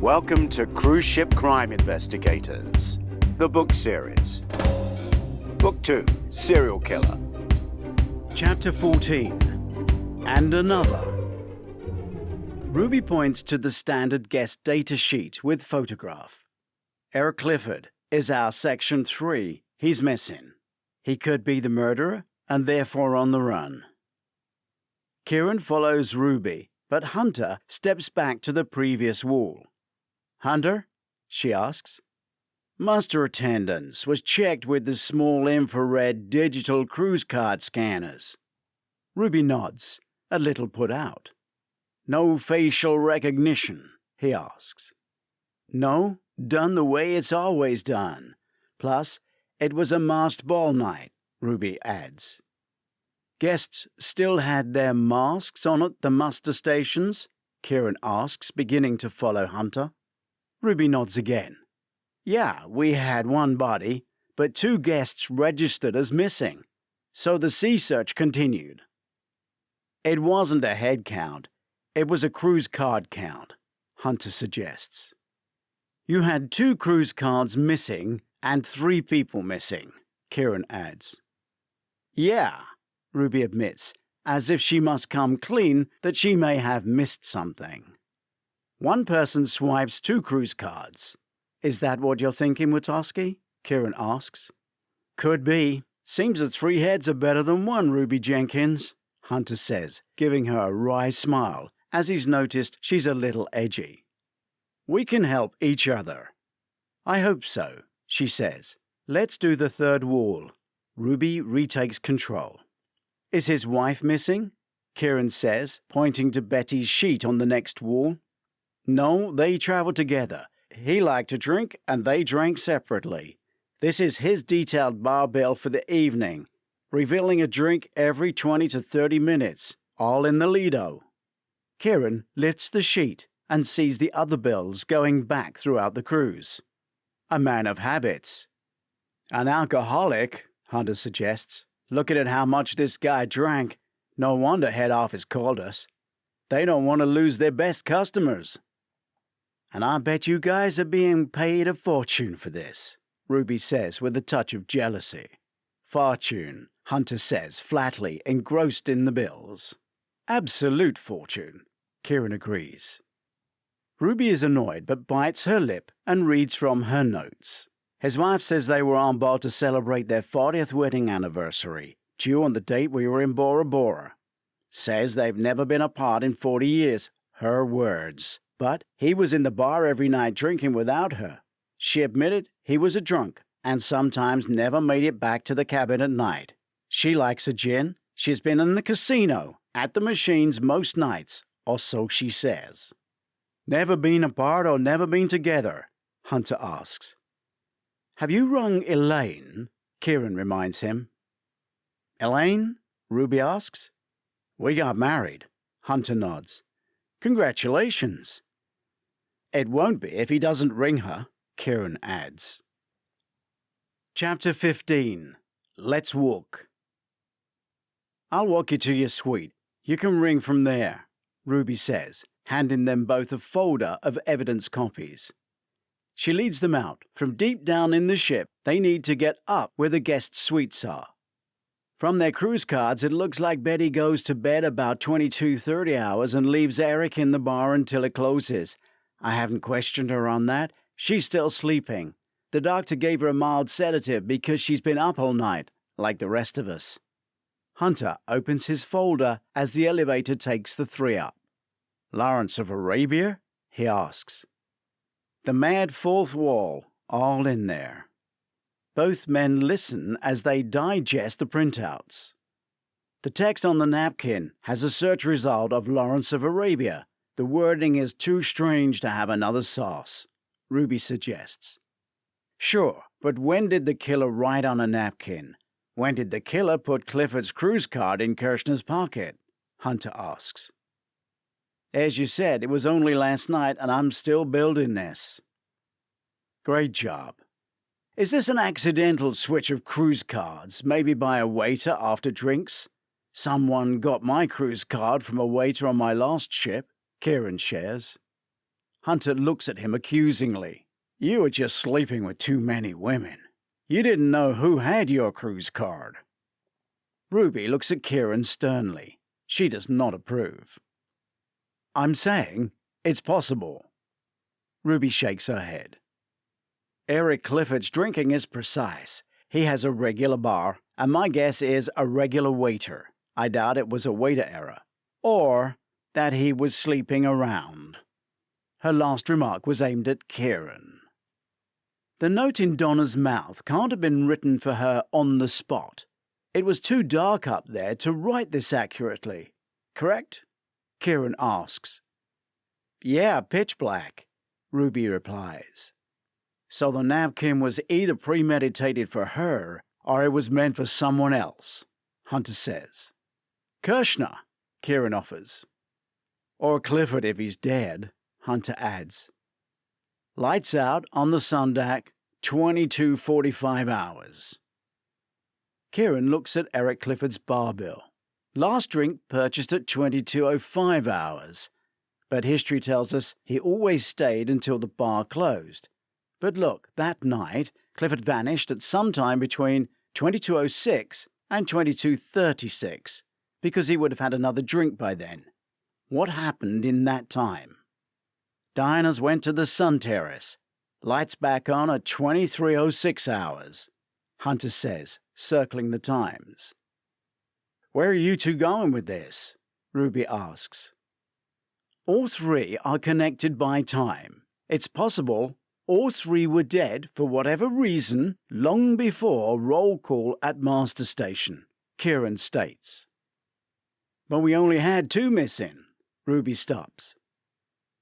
Welcome to Cruise Ship Crime Investigators, the book series. Book 2, Serial Killer. Chapter 14, And Another. Ruby points to the standard guest data sheet with photograph. Eric Clifford is our Section 3. He's missing. He could be the murderer and therefore on the run. Kieran follows Ruby, but Hunter steps back to the previous wall. Hunter? She asks. Muster attendance was checked with the small infrared digital cruise card scanners. Ruby nods, a little put out. No facial recognition, he asks. No, done the way it's always done. Plus, it was a masked ball night, Ruby adds. Guests still had their masks on at the muster stations? Kieran asks, beginning to follow Hunter. Ruby nods again. Yeah, we had one body, but 2 guests registered as missing, so the sea search continued. It wasn't a head count, it was a cruise card count, Hunter suggests. You had 2 cruise cards missing and 3 people missing, Kieran adds. Yeah, Ruby admits, as if she must come clean that she may have missed something. One person swipes 2 cruise cards. Is that what you're thinking, Witowski? Kieran asks. Could be. Seems that 3 heads are better than 1, Ruby Jenkins, Hunter says, giving her a wry smile, as he's noticed she's a little edgy. We can help each other. I hope so, she says. Let's do the third wall. Ruby retakes control. Is his wife missing? Kieran says, pointing to Betty's sheet on the next wall. No, they travel together. He liked to drink, and they drank separately. This is his detailed bar bill for the evening, revealing a drink every 20 to 30 minutes, all in the Lido. Kieran lifts the sheet and sees the other bills going back throughout the cruise. A man of habits. An alcoholic, Hunter suggests. Looking at how much this guy drank, no wonder head office called us. They don't want to lose their best customers. And I bet you guys are being paid a fortune for this, Ruby says with a touch of jealousy. Fortune, Hunter says flatly, engrossed in the bills. Absolute fortune, Kieran agrees. Ruby is annoyed but bites her lip and reads from her notes. His wife says they were on board to celebrate their 40th wedding anniversary, due on the date we were in Bora Bora. Says they've never been apart in 40 years, her words. But he was in the bar every night drinking without her. She admitted he was a drunk and sometimes never made it back to the cabin at night. She likes a gin. She's been in the casino, at the machines most nights, or so she says. Never been apart or never been together? Hunter asks. Have you rung Elaine? Kieran reminds him. Elaine? Ruby asks. We got married. Hunter nods. Congratulations. It won't be if he doesn't ring her, Kieran adds. Chapter 15. Let's Walk. I'll walk you to your suite. You can ring from there, Ruby says, handing them both a folder of evidence copies. She leads them out. From deep down in the ship, they need to get up where the guest suites are. From their cruise cards, it looks like Betty goes to bed about 22:30 hours and leaves Eric in the bar until it closes. I haven't questioned her on that. She's still sleeping. The doctor gave her a mild sedative because she's been up all night, like the rest of us. Hunter opens his folder as the elevator takes the 3 up. Lawrence of Arabia? He asks. The mad fourth wall, all in there. Both men listen as they digest the printouts. The text on the napkin has a search result of Lawrence of Arabia. The wording is too strange to have another sauce, Ruby suggests. Sure, but when did the killer write on a napkin? When did the killer put Clifford's cruise card in Kirshner's pocket? Hunter asks. As you said, it was only last night and I'm still building this. Great job. Is this an accidental switch of cruise cards, maybe by a waiter after drinks? Someone got my cruise card from a waiter on my last ship, Kieran shares. Hunter looks at him accusingly. You were just sleeping with too many women. You didn't know who had your cruise card. Ruby looks at Kieran sternly. She does not approve. I'm saying it's possible. Ruby shakes her head. Eric Clifford's drinking is precise. He has a regular bar, and my guess is a regular waiter. I doubt it was a waiter error. Or that he was sleeping around. Her last remark was aimed at Kieran. The note in Donna's mouth can't have been written for her on the spot. It was too dark up there to write this accurately. Correct? Kieran asks. Yeah, pitch black, Ruby replies. So the napkin was either premeditated for her, or it was meant for someone else, Hunter says. Kirshner, Kieran offers. Or Clifford if he's dead, Hunter adds. Lights out on the Sundac, 22:45 hours. Kieran looks at Eric Clifford's bar bill. Last drink purchased at 22:05 hours. But history tells us he always stayed until the bar closed. But look, that night, Clifford vanished at some time between 22:06 and 22:36, because he would have had another drink by then. What happened in that time? Diners went to the Sun Terrace. Lights back on at 23:06 hours, Hunter says, circling the times. Where are you two going with this? Ruby asks. All three are connected by time. It's possible all three were dead for whatever reason long before roll call at Master Station, Kieran states. But we only had two missing. Ruby stops.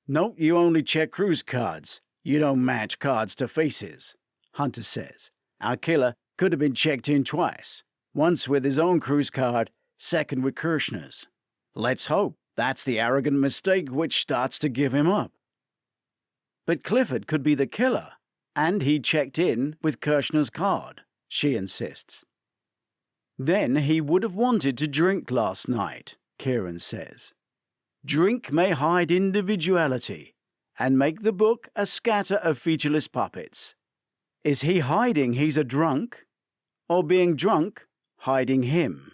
Nope, you only check cruise cards. You don't match cards to faces, Hunter says. Our killer could have been checked in twice. Once with his own cruise card, second with Kirshner's. Let's hope that's the arrogant mistake which starts to give him up. But Clifford could be the killer, and he checked in with Kirshner's card, she insists. Then he would have wanted to drink last night, Kieran says. Drink may hide individuality, and make the book a scatter of featureless puppets. Is he hiding he's a drunk, or being drunk hiding him?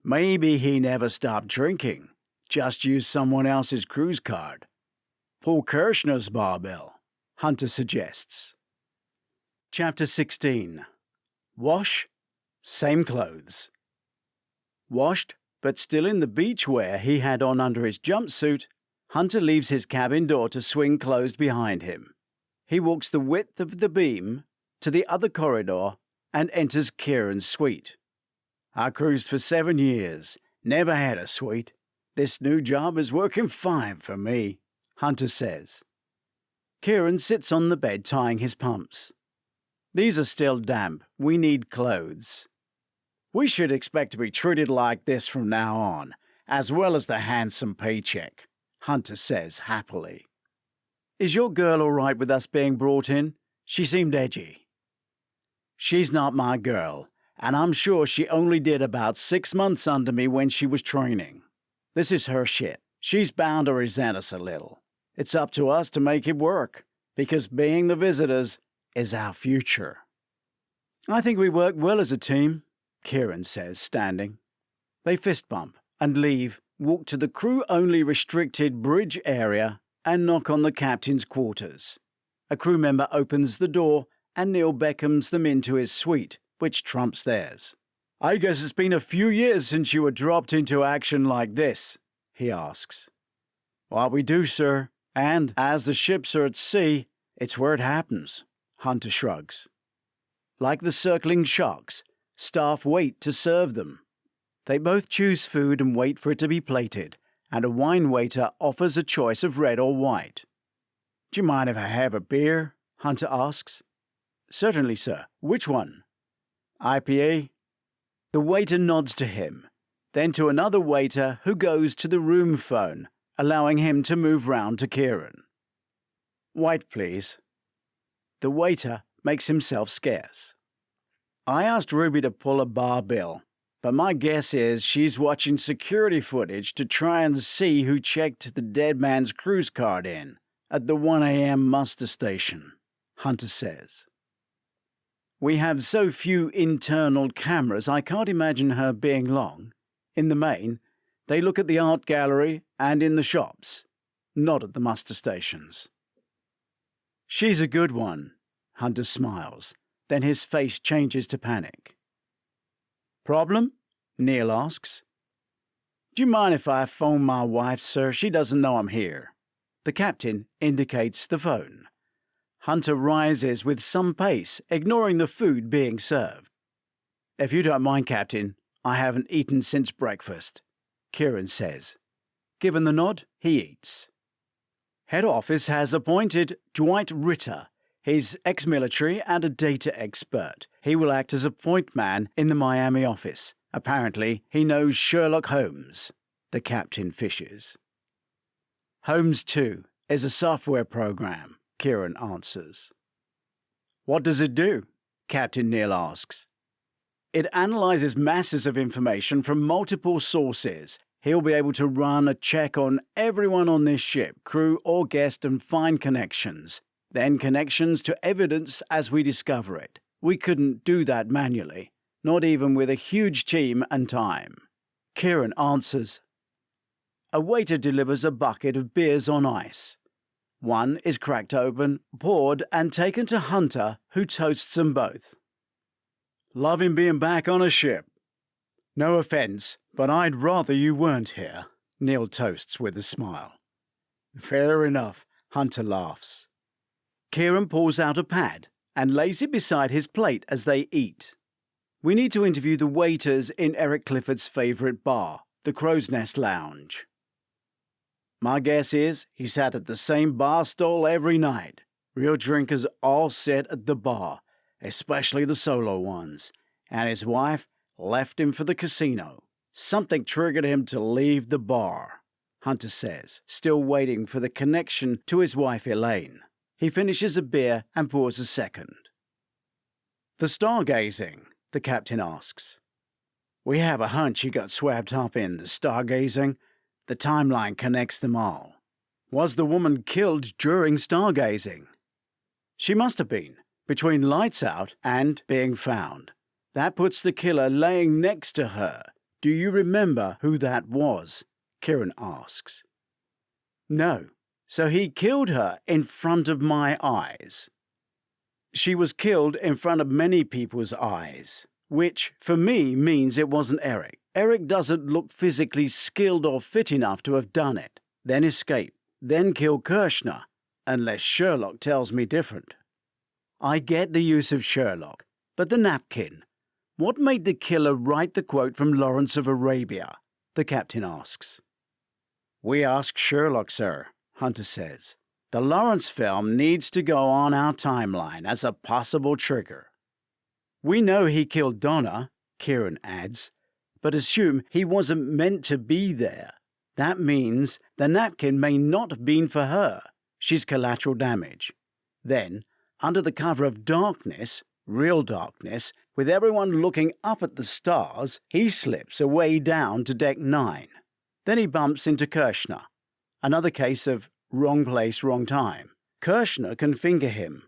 Maybe he never stopped drinking, just used someone else's cruise card. Paul Kirshner's bar bill, Hunter suggests. Chapter 16. Wash, same clothes. Washed, but still in the beachwear he had on under his jumpsuit, Hunter leaves his cabin door to swing closed behind him. He walks the width of the beam to the other corridor and enters Kieran's suite. I cruised for 7 years, never had a suite. This new job is working fine for me, Hunter says. Kieran sits on the bed tying his pumps. These are still damp. We need clothes. We should expect to be treated like this from now on, as well as the handsome paycheck, Hunter says happily. Is your girl all right with us being brought in? She seemed edgy. She's not my girl, and I'm sure she only did about 6 months under me when she was training. This is her shit. She's bound to resent us a little. It's up to us to make it work, because being the visitors is our future. I think we work well as a team, Kieran says, standing. They fist bump and leave, walk to the crew-only restricted bridge area and knock on the captain's quarters. A crew member opens the door and Neil beckons them into his suite, which trumps theirs. I guess it's been a few years since you were dropped into action like this, he asks. What we do, sir, and as the ships are at sea, it's where it happens, Hunter shrugs. Like the circling sharks, staff wait to serve them. They both choose food and wait for it to be plated, and a wine waiter offers a choice of red or white. Do you mind if I have a beer? Hunter asks. Certainly, sir. Which one? IPA? The waiter nods to him, then to another waiter who goes to the room phone, allowing him to move round to Kieran. White, please. The waiter makes himself scarce. I asked Ruby to pull a bar bill, but my guess is she's watching security footage to try and see who checked the dead man's cruise card in, at the 1 a.m. muster station, Hunter says. We have so few internal cameras, I can't imagine her being long. In the main, they look at the art gallery and in the shops, not at the muster stations. She's a good one, Hunter smiles. Then his face changes to panic. Problem? Neil asks. Do you mind if I phone my wife, sir? She doesn't know I'm here. The captain indicates the phone. Hunter rises with some pace, ignoring the food being served. If you don't mind, Captain, I haven't eaten since breakfast, Kieran says. Given the nod, he eats. Head office has appointed Dwight Ritter. He's ex-military and a data expert. He will act as a point man in the Miami office. Apparently, he knows Sherlock Holmes. The captain fishes. Holmes 2 is a software program, Kieran answers. What does it do? Captain Neil asks. It analyzes masses of information from multiple sources. He'll be able to run a check on everyone on this ship, crew or guest, and find connections. Then connections to evidence as we discover it. We couldn't do that manually, not even with a huge team and time. Kieran answers. A waiter delivers a bucket of beers on ice. One is cracked open, poured, and taken to Hunter, who toasts them both. Loving being back on a ship. No offence, but I'd rather you weren't here, Neil toasts with a smile. Fair enough, Hunter laughs. Kieran pulls out a pad and lays it beside his plate as they eat. We need to interview the waiters in Eric Clifford's favourite bar, the Crow's Nest Lounge. My guess is he sat at the same bar stool every night. Real drinkers all sit at the bar, especially the solo ones, and his wife left him for the casino. Something triggered him to leave the bar, Hunter says, still waiting for the connection to his wife Elaine. He finishes a beer and pours a second. The stargazing, the captain asks. We have a hunch he got swept up in the stargazing. The timeline connects them all. Was the woman killed during stargazing? She must have been, between lights out and being found. That puts the killer laying next to her. Do you remember who that was? Kieran asks. No. So he killed her in front of my eyes. She was killed in front of many people's eyes, which, for me, means it wasn't Eric. Eric doesn't look physically skilled or fit enough to have done it, then escape, then kill Kirshner, unless Sherlock tells me different. I get the use of Sherlock, but the napkin. What made the killer write the quote from Lawrence of Arabia? The captain asks. We ask Sherlock, sir, Hunter says. The Lawrence film needs to go on our timeline as a possible trigger. We know he killed Donna, Kieran adds, but assume he wasn't meant to be there. That means the napkin may not have been for her. She's collateral damage. Then, under the cover of darkness, real darkness, with everyone looking up at the stars, he slips away down to deck 9. Then he bumps into Kirshner. Another case of wrong place, wrong time. Kirshner can finger him.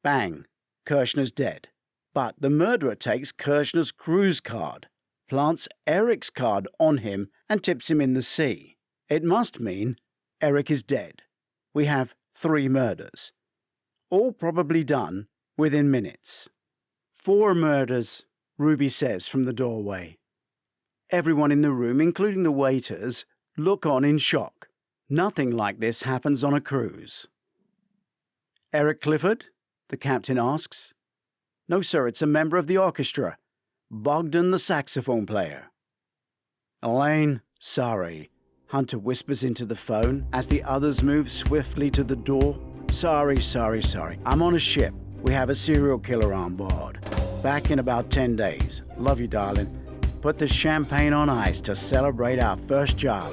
Bang. Kirshner's dead. But the murderer takes Kirshner's cruise card, plants Eric's card on him, and tips him in the sea. It must mean Eric is dead. We have 3 murders. All probably done within minutes. 4 murders, Ruby says from the doorway. Everyone in the room, including the waiters, look on in shock. Nothing like this happens on a cruise. Eric Clifford? The captain asks. No, sir, it's a member of the orchestra. Bogdan, the saxophone player. Elaine, sorry, Hunter whispers into the phone as the others move swiftly to the door. Sorry. I'm on a ship. We have a serial killer on board. Back in about 10 days. Love you, darling. Put the champagne on ice to celebrate our first job.